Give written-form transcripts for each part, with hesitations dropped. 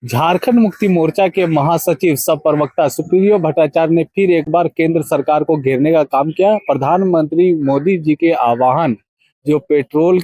झारखंड मुक्ति मोर्चा के महासचिव सह प्रवक्ता सुप्रियो भट्टाचार्य ने फिर एक बार केंद्र सरकार को घेरने का काम किया। प्रधानमंत्री मोदी जी के आह्वान, जो पेट्रोल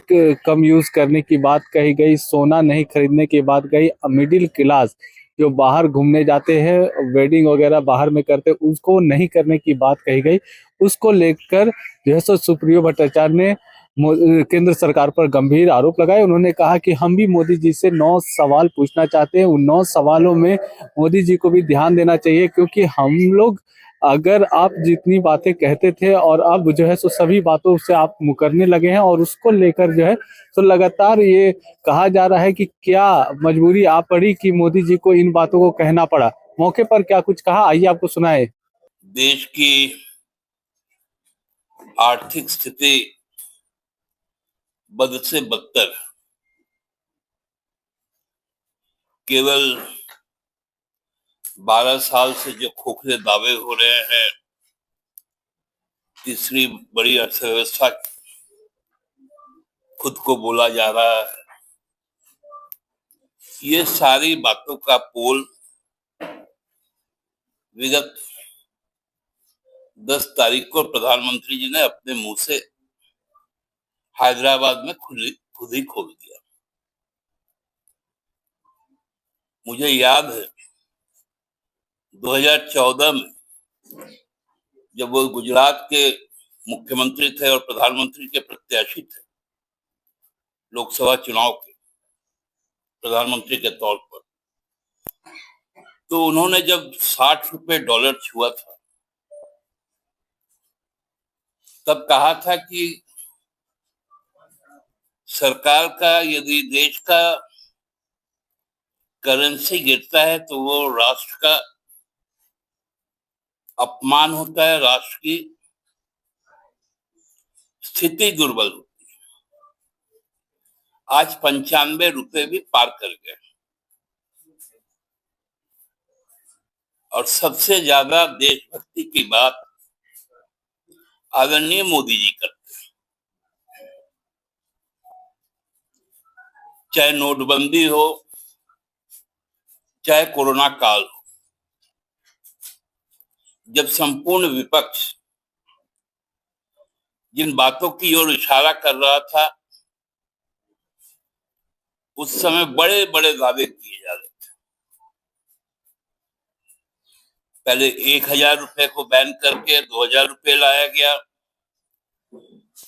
कम यूज करने की बात कही गई, सोना नहीं खरीदने की बात कही, मिडिल क्लास जो बाहर घूमने जाते हैं, वेडिंग वगैरह बाहर में करते हैं, उसको नहीं करने की बात कही गई। उसको लेकर जो है सो सुप्रियो भट्टाचार्य ने केंद्र सरकार पर गंभीर आरोप लगाए। उन्होंने कहा कि हम भी मोदी जी से 9 सवाल पूछना चाहते हैं। उन 9 सवालों में मोदी जी को भी ध्यान देना चाहिए, क्योंकि हम लोग, अगर आप जितनी बातें कहते थे और अब जो है सो सभी बातों से आप मुकरने लगे हैं, और उसको लेकर जो है तो लगातार ये कहा जा रहा है कि क्या मजबूरी आ पड़ी कि मोदी जी को इन बातों को कहना पड़ा। मौके पर क्या कुछ कहा, आइए आपको सुनाए। देश की आर्थिक स्थिति बद से बदतर, केवल 12 साल से जो खोखले दावे हो रहे हैं, तीसरी बड़ी अर्थव्यवस्था खुद को बोला जा रहा है, ये सारी बातों का पोल विगत 10 तारीख को प्रधानमंत्री जी ने अपने मुंह से हैदराबाद में खुद ही खोल दिया। मुझे याद है 2014 में जब वो गुजरात के मुख्यमंत्री थे और प्रधानमंत्री के प्रत्याशी थे लोकसभा चुनाव के प्रधानमंत्री के तौर पर, तो उन्होंने जब 60 रुपए डॉलर छुआ था, तब कहा था कि सरकार का यदि देश का करेंसी गिरता है तो वो राष्ट्र का अपमान होता है, राष्ट्र की स्थिति दुर्बल होती है। आज 95 रुपए भी पार कर गए, और सबसे ज्यादा देशभक्ति की बात आदरणीय मोदी जी करते हैं। चाहे नोटबंदी हो, चाहे कोरोना काल हो, जब संपूर्ण विपक्ष जिन बातों की ओर इशारा कर रहा था, उस समय बड़े बड़े दावे किए जा रहे थे। पहले 1000 रुपए को बैन करके 2000 रुपए लाया गया,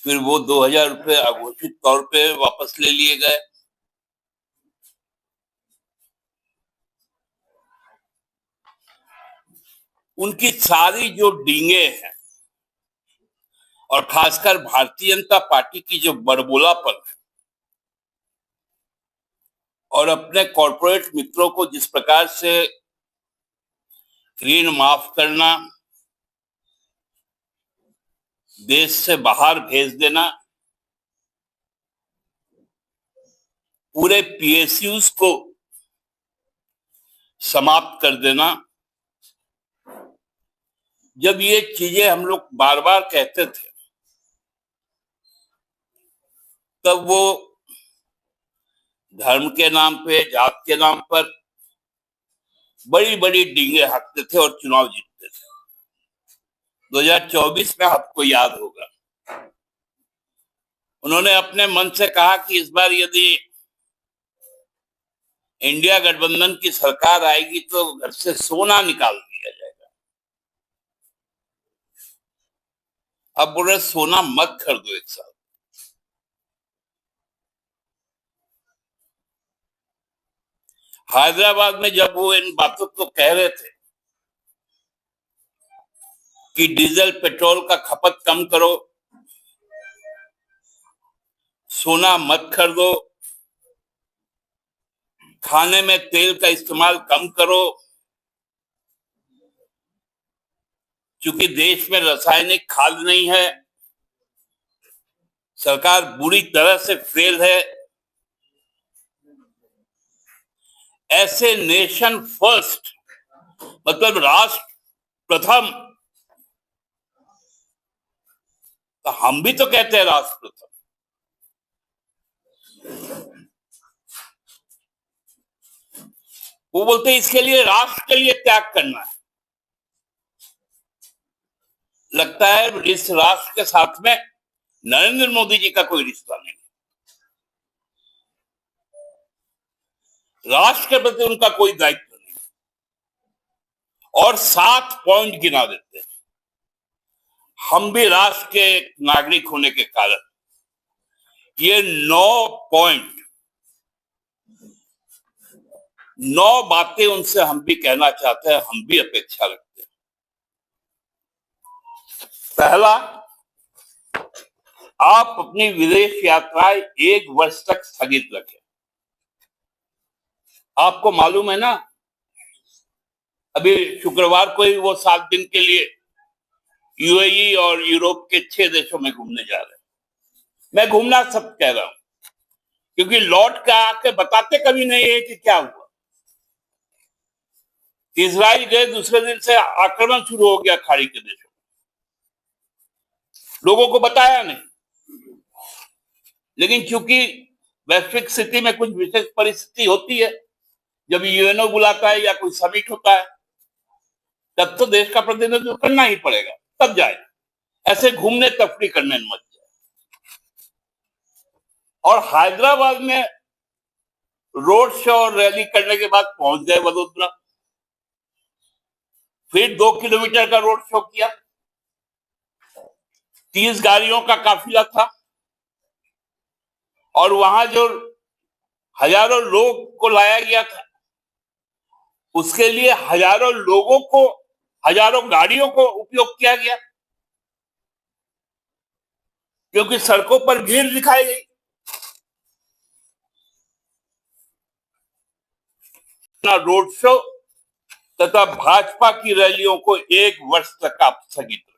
फिर वो 2000 रुपए अघोषित तौर पे वापस ले लिए गए। उनकी सारी जो डींगे हैं, और खासकर भारतीय जनता पार्टी की जो बड़बोलापन है, और अपने कॉर्पोरेट मित्रों को जिस प्रकार से ऋण माफ करना, देश से बाहर भेज देना, पूरे पीएसयूज को समाप्त कर देना, जब ये चीजें हम लोग बार बार कहते थे, तब वो धर्म के नाम पे, जात के नाम पर बड़ी बड़ी डींगे हाँकते थे और चुनाव जीतते थे। 2024 में आपको याद होगा, उन्होंने अपने मन से कहा कि इस बार यदि इंडिया गठबंधन की सरकार आएगी तो घर से सोना निकाल दिया जाएगा। अब बोल रहे सोना मत खरीदो एक साथ। हैदराबाद में जब वो इन बातों को कह रहे थे कि डीजल पेट्रोल का खपत कम करो, सोना मत खरीदो, खाने में तेल का इस्तेमाल कम करो, क्योंकि देश में रासायनिक खाद नहीं है, सरकार बुरी तरह से फेल है, ऐसे नेशन फर्स्ट, मतलब राष्ट्र प्रथम, तो हम भी तो कहते हैं राष्ट्र प्रथम। वो बोलते हैं इसके लिए राष्ट्र के लिए त्याग करना है। लगता है इस राष्ट्र के साथ में नरेंद्र मोदी जी का कोई रिश्ता नहीं, राष्ट्र के प्रति उनका कोई दायित्व नहीं, और 7 पॉइंट गिना देते हैं। हम भी राष्ट्र के नागरिक होने के कारण ये 9 पॉइंट, 9 बातें उनसे हम भी कहना चाहते हैं, हम भी अपेक्षा रखते हैं। पहला, आप अपनी विदेश यात्राएं 1 वर्ष तक स्थगित रखें। आपको मालूम है ना, अभी शुक्रवार को ही वो 7 दिन के लिए यूएई और यूरोप के 6 देशों में घूमने जा रहे हैं। मैं घूमना सब कह रहा हूं, क्योंकि लौट के आके बताते कभी नहीं है कि क्या हुआ। इजराइल गए, दूसरे दिन से आक्रमण शुरू हो गया खाड़ी के देशों में, लोगों को बताया नहीं। लेकिन चूंकि वैश्विक स्थिति में कुछ विशेष परिस्थिति होती है, जब यूएनओ बुलाता है या कोई समिट होता है, तब तो देश का प्रतिनिधित्व करना ही पड़ेगा, तब जाए। ऐसे घूमने तफरी करने मत जाए। और हैदराबाद में रोड शो और रैली करने के बाद पहुंच गए वडोदरा, फिर 2 किलोमीटर का रोड शो किया, 30 गाड़ियों का काफिला था, और वहां जो हजारों लोग को लाया गया था, उसके लिए हजारों लोगों को, हजारों गाड़ियों को उपयोग किया गया, क्योंकि सड़कों पर भीड़ दिखाई गई। रोड शो तथा भाजपा की रैलियों को 1 वर्ष तक आप स्थगित रखें।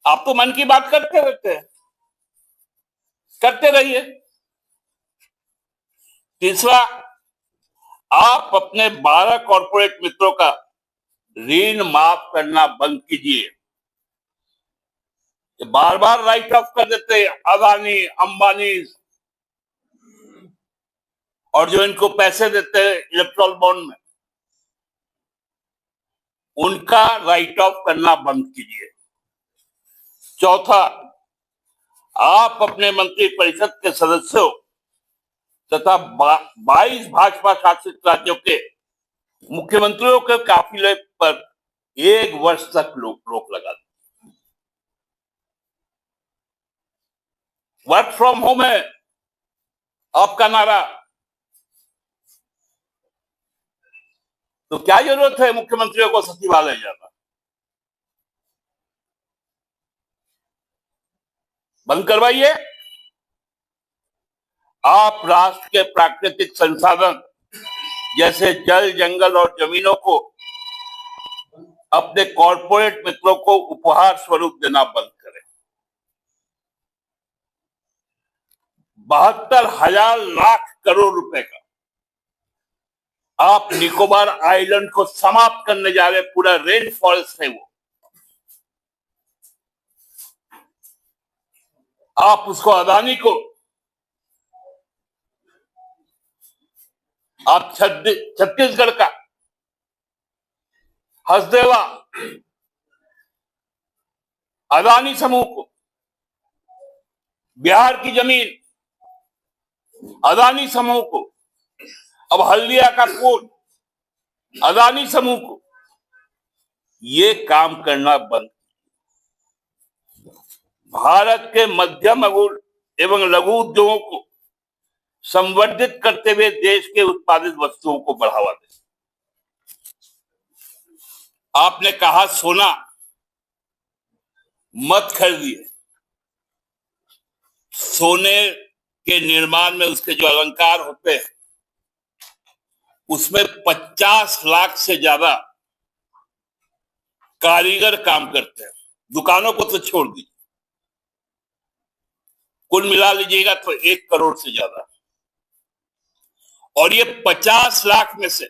आप तो मन की बात करते रहते हैं, करते रहिए। तीसरा, आप अपने 12 कॉर्पोरेट मित्रों का ऋण माफ करना बंद कीजिए। बार बार राइट ऑफ कर देते हैं अदानी, अंबानी, और जो इनको पैसे देते हैं इलेक्ट्रॉल बॉन्ड में, उनका राइट ऑफ करना बंद कीजिए। चौथा, आप अपने मंत्री परिषद के सदस्यों तथा 22 भाजपा शासित राज्यों के मुख्यमंत्रियों के काफिले पर 1 वर्ष तक रोक लगा दी। वर्क फ्रॉम होम है आपका नारा, तो क्या जरूरत है मुख्यमंत्रियों को सचिवालय जाना? बंद करवाइए। आप राष्ट्र के प्राकृतिक संसाधन जैसे जल, जंगल और जमीनों को अपने कॉर्पोरेट मित्रों को उपहार स्वरूप देना बंद करें। 72,000 लाख करोड़ रुपए का आप निकोबार आइलैंड को समाप्त करने जा रहे, पूरा रेन फॉरेस्ट है वो, आप उसको अदानी को, आप छत्तीसगढ़ का हसदेवा अदानी समूह को, बिहार की जमीन अदानी समूह को, अब हल्दिया का पोर्ट अदानी समूह को, ये काम करना बंद। भारत के मध्यम एवं लघु उद्योगों को संवर्धित करते हुए देश के उत्पादित वस्तुओं को बढ़ावा दें। आपने कहा सोना मत खरीदिए, सोने के निर्माण में उसके जो अलंकार होते हैं उसमें 50 लाख से ज्यादा कारीगर काम करते हैं। दुकानों को तो छोड़ दीजिए, कुल मिला लीजिएगा तो 1 करोड़ से ज्यादा, और ये 50 लाख में से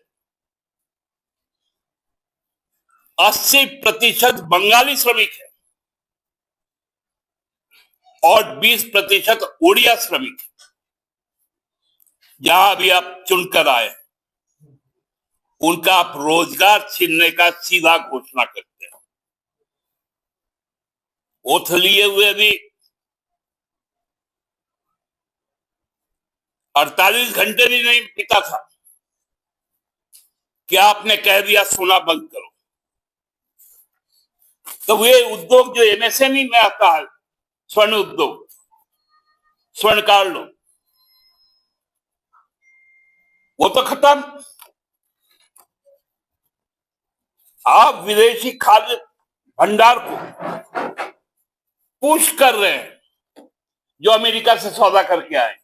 80% बंगाली श्रमिक है और 20% उड़िया श्रमिक है। जहां भी आप चुनकर आए, उनका आप रोजगार छीनने का सीधा घोषणा करते हैं। ओथ लिए हुए भी 48 घंटे भी नहीं बीता था कि आपने कह दिया सोना बंद करो। तो वे उद्योग जो एमएसएमई में आता है, स्वर्ण उद्योग, स्वर्णकार लोग, वो तो खत्म। आप विदेशी खाद्य भंडार को पुश कर रहे हैं, जो अमेरिका से सौदा करके आए।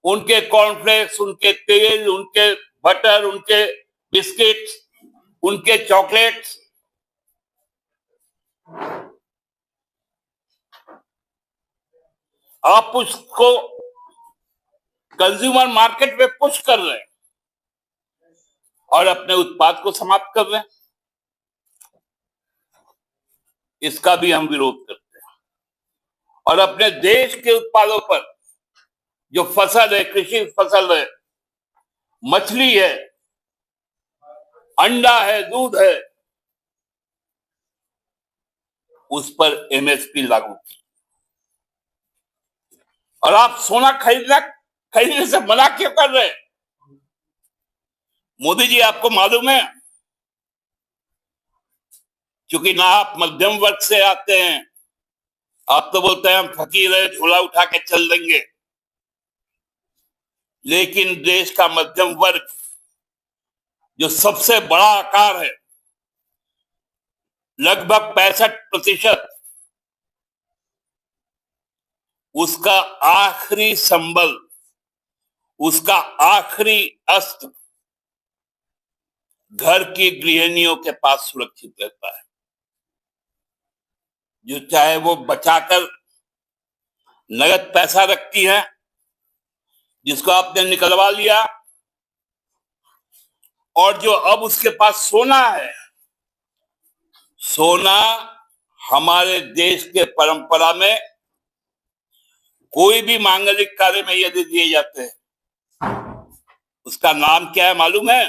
उनके कॉर्नफ्लेक्स, उनके तेल, उनके बटर, उनके बिस्किट्स, उनके चॉकलेट्स, आप उसको कंज्यूमर मार्केट में पुश कर रहे हैं और अपने उत्पाद को समाप्त कर रहे हैं। इसका भी हम विरोध करते हैं। और अपने देश के उत्पादों पर जो फसल है, कृषि फसल है, मछली है, अंडा है, दूध है, उस पर एमएसपी लागू की। और आप सोना खरीदने से मना क्यों कर रहे हैं? मोदी जी, आपको मालूम है, क्योंकि ना आप मध्यम वर्ग से आते हैं, आप तो बोलते हैं हम फकीर है, झोला उठा के चल देंगे। लेकिन देश का मध्यम वर्ग, जो सबसे बड़ा आकार है, लगभग 65%, उसका आखिरी संबल, उसका आखिरी अस्त्र घर की गृहिणियों के पास सुरक्षित रहता है, जो चाहे वो बचाकर नगद पैसा रखती है, जिसको आपने निकलवा लिया, और जो अब उसके पास सोना है। सोना हमारे देश के परंपरा में कोई भी मांगलिक कार्य में यदि दिए जाते हैं, उसका नाम क्या है मालूम है?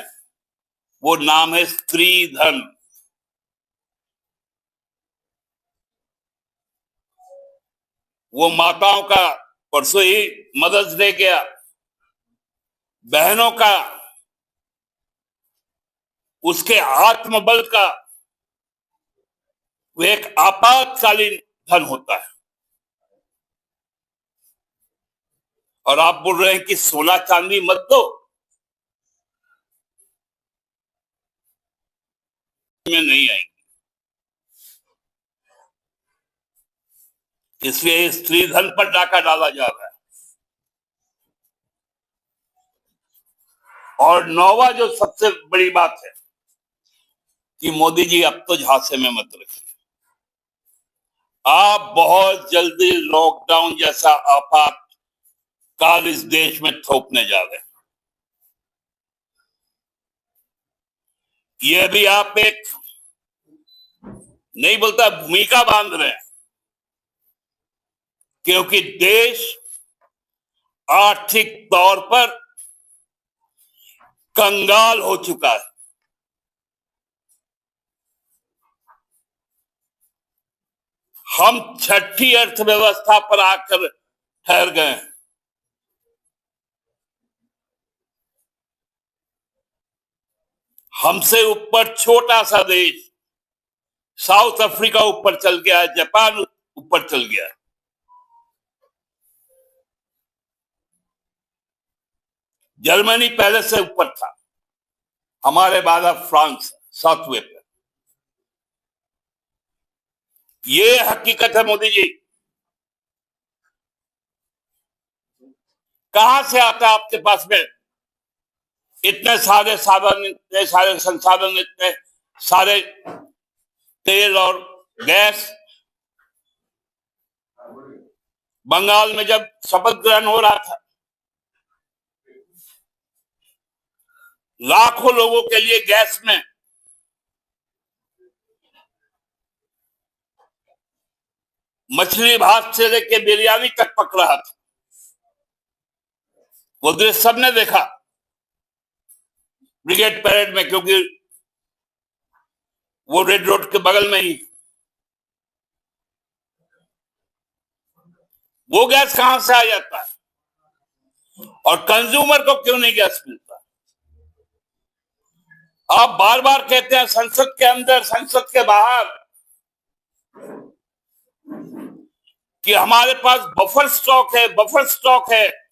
वो नाम है स्त्री धन। वो माताओं का, परसों ही मदर्स डे गया, बहनों का, उसके आत्मबल का वो एक आपातकालीन धन होता है। और आप बोल रहे हैं कि सोना चांदी मत दो, में नहीं आएंगे। इसलिए स्त्री धन पर डाका डाला जा रहा है। और नौवा जो सबसे बड़ी बात है कि मोदी जी, अब तो झांसे में मत रखिए। आप बहुत जल्दी लॉकडाउन जैसा आपातकाल इस देश में थोपने जा रहे हैं। यह भी आप एक, नहीं बोलता, भूमिका बांध रहे हैं, क्योंकि देश आर्थिक तौर पर कंगाल हो चुका है। हम छठी अर्थव्यवस्था पर आकर ठहर गए हैं। हमसे ऊपर छोटा सा देश साउथ अफ्रीका ऊपर चल गया है, जापान ऊपर चल गया है। जर्मनी पहले से ऊपर था, हमारे बाद अब फ्रांस सातवें पे। ये हकीकत है मोदी जी। कहां से आता है आपके पास में इतने सारे साधन, इतने सारे संसाधन, इतने सारे तेल और गैस? बंगाल में जब शपथ ग्रहण हो रहा था, लाखों लोगों के लिए गैस में मछली भात से लेके बिरयानी तक पक रहा था। वो दृश्य सबने देखा ब्रिगेड परेड में, क्योंकि वो रेड रोड के बगल में ही। वो गैस कहां से आ जाता है और कंज्यूमर को क्यों नहीं गैस मिलता? आप बार बार कहते हैं संसद के अंदर, संसद के बाहर, कि हमारे पास बफर स्टॉक है, बफर स्टॉक है।